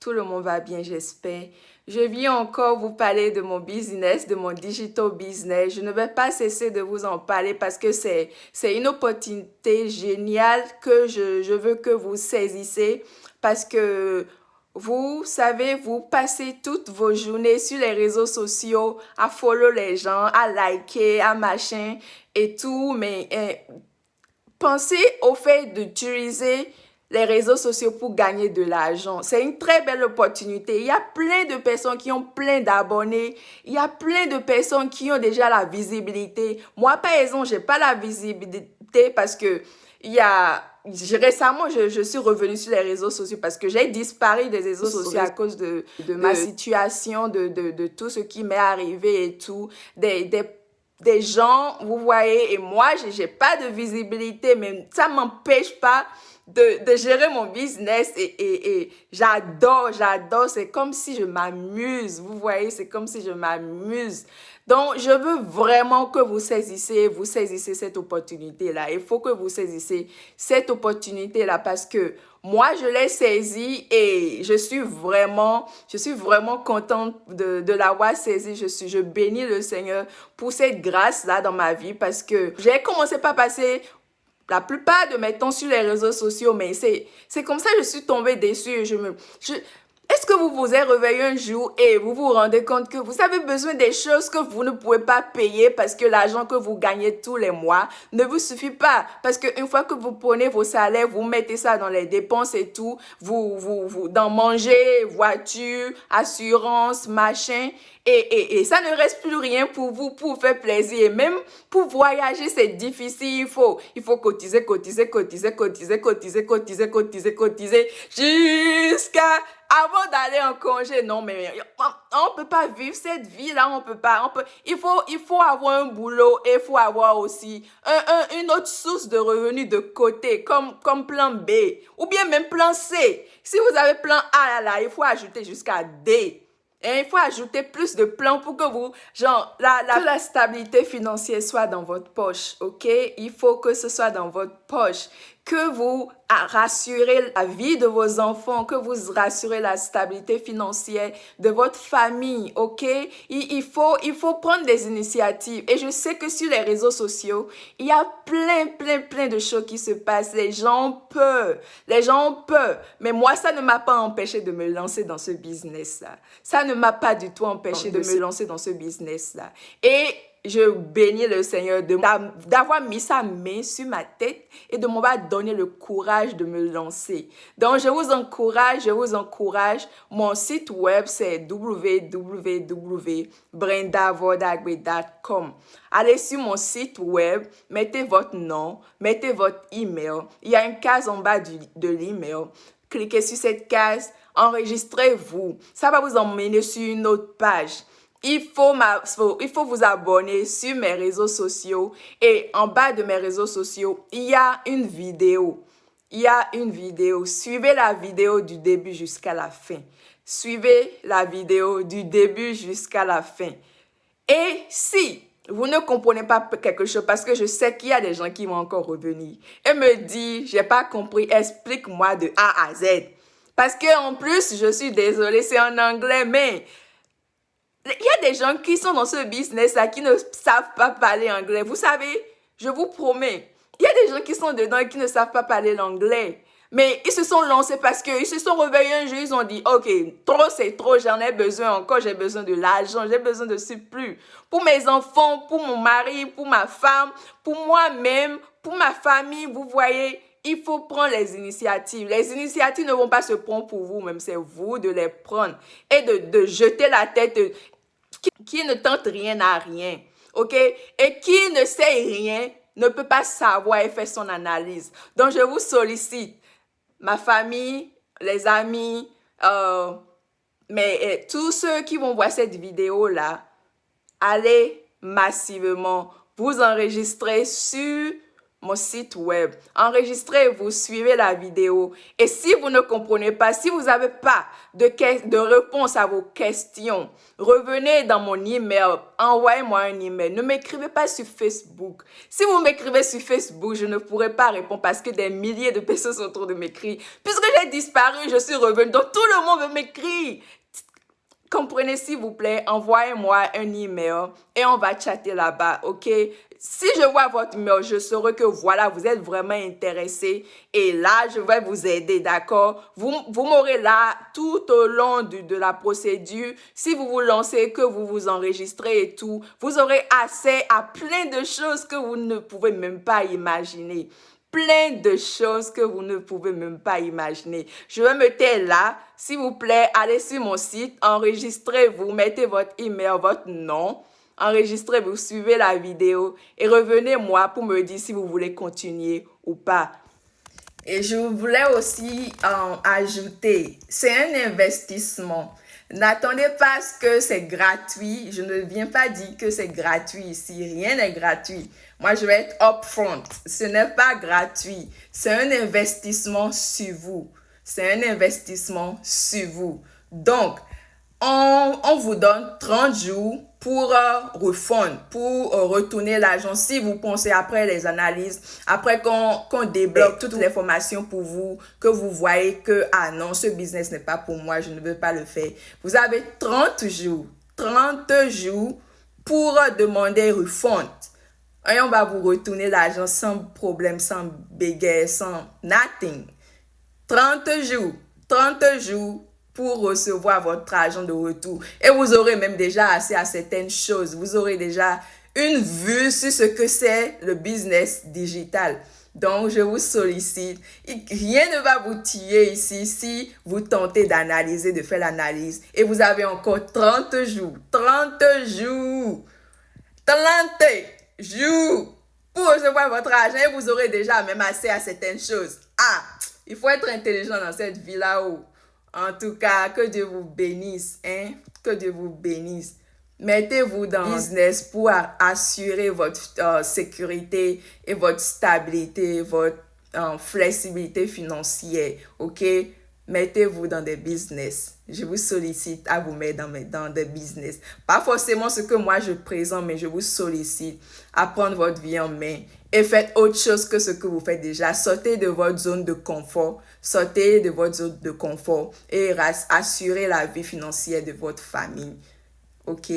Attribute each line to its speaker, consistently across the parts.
Speaker 1: Tout le monde va bien, j'espère. Je viens encore vous parler de mon business, de mon digital business. Je ne vais pas cesser de vous en parler parce que c'est une opportunité géniale que je veux que vous saisissez parce que vous savez, vous passez toutes vos journées sur les réseaux sociaux à follow les gens, à liker, à machin et tout, mais pensez au fait d'utiliser les réseaux sociaux pour gagner de l'argent. C'est une très belle opportunité. Il y a plein de personnes qui ont plein d'abonnés. Il y a plein de personnes qui ont déjà la visibilité. Moi, par exemple, j'ai pas la visibilité parce que récemment, je suis revenue sur les réseaux sociaux parce que j'ai disparu des réseaux sociaux à cause de ma situation, de tout ce qui m'est arrivé et tout, des gens, vous voyez, et moi, j'ai pas de visibilité, mais ça m'empêche pas de gérer mon business et j'adore, c'est comme si je m'amuse, vous voyez, c'est comme si je m'amuse. Donc, je veux vraiment que vous saisissez cette opportunité-là. Il faut que vous saisissez cette opportunité-là parce que moi, je l'ai saisie et je suis vraiment contente de l'avoir saisie. Je bénis le Seigneur pour cette grâce-là dans ma vie parce que j'ai commencé par passer la plupart de mes temps sur les réseaux sociaux, mais c'est comme ça que je suis tombée dessus. Est-ce que vous vous êtes réveillé un jour et vous vous rendez compte que vous avez besoin des choses que vous ne pouvez pas payer parce que l'argent que vous gagnez tous les mois ne vous suffit pas? Parce qu'une fois que vous prenez vos salaires, vous mettez ça dans les dépenses et tout, dans manger, voiture, assurance, machin, et ça ne reste plus rien pour vous, pour faire plaisir. Et même pour voyager, c'est difficile. Il faut cotiser jusqu'à avant d'aller en congé. Non, mais on peut pas vivre cette vie-là, on peut pas. Il faut avoir un boulot et il faut avoir aussi une autre source de revenus de côté, comme plan B, ou bien même plan C. Si vous avez plan A, là, il faut ajouter jusqu'à D. Et il faut ajouter plus de plans pour que que la stabilité financière soit dans votre poche, ok? Il faut que ce soit dans votre poche, que vous rassurez la vie de vos enfants, que vous rassurez la stabilité financière de votre famille, ok? Il faut prendre des initiatives. Et je sais que sur les réseaux sociaux, il y a plein de choses qui se passent. Les gens ont peur. Mais moi, ça ne m'a pas empêché de me lancer dans ce business-là. Ça ne m'a pas du tout empêché de me lancer dans ce business-là. Et je bénis le Seigneur d'avoir mis sa main sur ma tête et de m'avoir donné le courage de me lancer. Donc, je vous encourage. Mon site web, c'est www.brendavodagbe.com. Allez sur mon site web, mettez votre nom, mettez votre email. Il y a une case en bas de l'email. Cliquez sur cette case, enregistrez-vous. Ça va vous emmener sur une autre page. Il faut vous abonner sur mes réseaux sociaux et en bas de mes réseaux sociaux, il y a une vidéo. Suivez la vidéo du début jusqu'à la fin. Suivez la vidéo du début jusqu'à la fin. Et si vous ne comprenez pas quelque chose, parce que je sais qu'il y a des gens qui vont encore revenir et me dire, j'ai pas compris, explique-moi de A à Z. Parce que en plus, je suis désolée, c'est en anglais, mais il y a des gens qui sont dans ce business-là qui ne savent pas parler anglais. Vous savez, je vous promets, il y a des gens qui sont dedans et qui ne savent pas parler l'anglais. Mais ils se sont lancés parce qu'ils se sont réveillés un jour, ils ont dit, OK, trop c'est trop, j'en ai besoin encore, j'ai besoin de l'argent, j'ai besoin de surplus. Pour mes enfants, pour mon mari, pour ma femme, pour moi-même, pour ma famille, vous voyez, il faut prendre les initiatives. Les initiatives ne vont pas se prendre pour vous-même, c'est vous de les prendre et de jeter la tête qui ne tente rien à rien, ok? Et qui ne sait rien ne peut pas savoir et faire son analyse. Donc, je vous sollicite, ma famille, les amis, mais tous ceux qui vont voir cette vidéo-là, allez massivement vous enregistrer sur mon site web. Enregistrez-vous, suivez la vidéo. Et si vous ne comprenez pas, si vous n'avez pas de réponse à vos questions, revenez dans mon email, envoyez-moi un email. Ne m'écrivez pas sur Facebook. Si vous m'écrivez sur Facebook, je ne pourrai pas répondre parce que des milliers de personnes sont autour de m'écrire. Puisque j'ai disparu, je suis revenue. Donc tout le monde veut m'écrire. Comprenez s'il vous plaît, envoyez-moi un email et on va chatter là-bas, ok? Si je vois votre email, je saurai que voilà, vous êtes vraiment intéressé et là, je vais vous aider, d'accord? Vous m'aurez là tout au long de la procédure. Si vous vous lancez, que vous vous enregistrez et tout, vous aurez accès à plein de choses que vous ne pouvez même pas imaginer. Plein de choses que vous ne pouvez même pas imaginer. Je vais me taire là. S'il vous plaît, allez sur mon site, enregistrez-vous, mettez votre email, votre nom, enregistrez-vous, suivez la vidéo et revenez-moi pour me dire si vous voulez continuer ou pas. Et je voulais aussi ajouter, c'est un investissement. N'attendez pas à ce que c'est gratuit. Je ne viens pas dire que c'est gratuit ici. Rien n'est gratuit. Moi, je vais être upfront. Ce n'est pas gratuit. C'est un investissement sur vous. C'est un investissement sur vous. Donc, on vous donne 30 jours pour refund, pour retourner l'argent. Si vous pensez après les analyses, après qu'on débloque toutes les formations pour vous, que vous voyez que, ah non, ce business n'est pas pour moi, je ne veux pas le faire. Vous avez 30 jours pour demander refund. Et on va vous retourner l'argent sans problème, sans bégaye, sans nothing. 30 jours pour recevoir votre argent de retour. Et vous aurez même déjà accès à certaines choses. Vous aurez déjà une vue sur ce que c'est le business digital. Donc, je vous sollicite. Rien ne va vous tuer ici si vous tentez d'analyser, de faire l'analyse. Et vous avez encore 30 jours. 30 jours. 30 jours pour recevoir votre argent. Et vous aurez déjà même accès à certaines choses. Ah, il faut être intelligent dans cette vie-là. En tout cas, que Dieu vous bénisse, hein? Que Dieu vous bénisse. Mettez-vous dans le business pour assurer votre sécurité et votre stabilité, votre flexibilité financière, ok? Mettez-vous dans des business. Je vous sollicite à vous mettre dans des business. Pas forcément ce que moi je présente, mais je vous sollicite à prendre votre vie en main et faites autre chose que ce que vous faites déjà. Sortez de votre zone de confort. Sortez de votre zone de confort et assurez la vie financière de votre famille. Ok?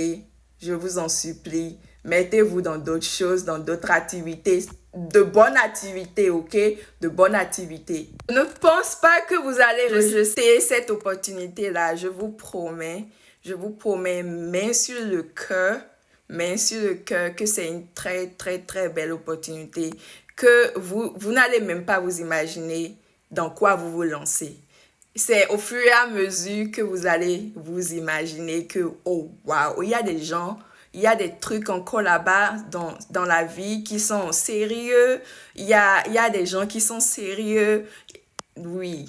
Speaker 1: Je vous en supplie. Mettez-vous dans d'autres choses, dans d'autres activités, de bonnes activités, ok? De bonnes activités. Ne pense pas que vous allez rejeter cette opportunité-là. Je vous promets, main sur le cœur, que c'est une très, très, très belle opportunité, que vous n'allez même pas vous imaginer dans quoi vous vous lancez. C'est au fur et à mesure que vous allez vous imaginer que, oh, waouh, il y a des gens, il y a des trucs encore là-bas dans la vie qui sont sérieux. Il y a des gens qui sont sérieux. Oui.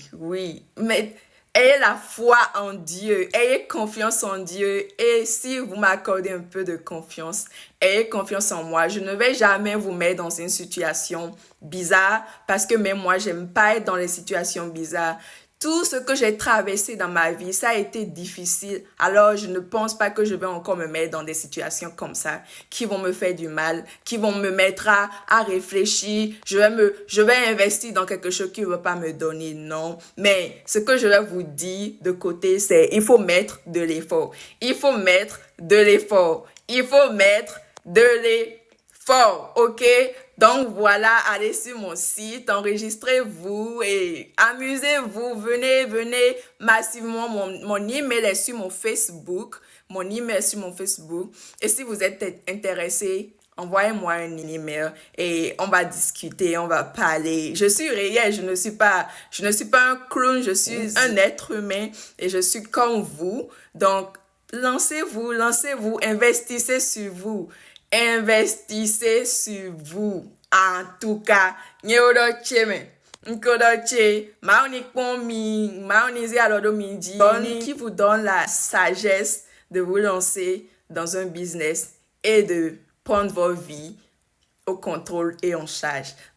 Speaker 1: Mais ayez la foi en Dieu. Ayez confiance en Dieu. Et si vous m'accordez un peu de confiance, ayez confiance en moi. Je ne vais jamais vous mettre dans une situation bizarre parce que même moi, j'aime pas être dans les situations bizarres. Tout ce que j'ai traversé dans ma vie, ça a été difficile. Alors, je ne pense pas que je vais encore me mettre dans des situations comme ça qui vont me faire du mal, qui vont me mettre à réfléchir. Je vais investir dans quelque chose qui ne va pas me donner, non. Mais ce que je vais vous dire de côté, c'est il faut mettre de l'effort. Il faut mettre de l'effort. Il faut mettre de l'effort, ok? Donc voilà, allez sur mon site, enregistrez-vous et amusez-vous, venez massivement. Mon email est sur mon Facebook, et si vous êtes intéressé, envoyez-moi un email et on va discuter, on va parler. Je suis réelle, je ne suis pas un clown, je suis un être humain et je suis comme vous. Donc lancez-vous, investissez sur vous. Investissez sur vous. En tout cas, qui vous donne la sagesse de vous lancer dans un business et de prendre votre vie au contrôle et en charge.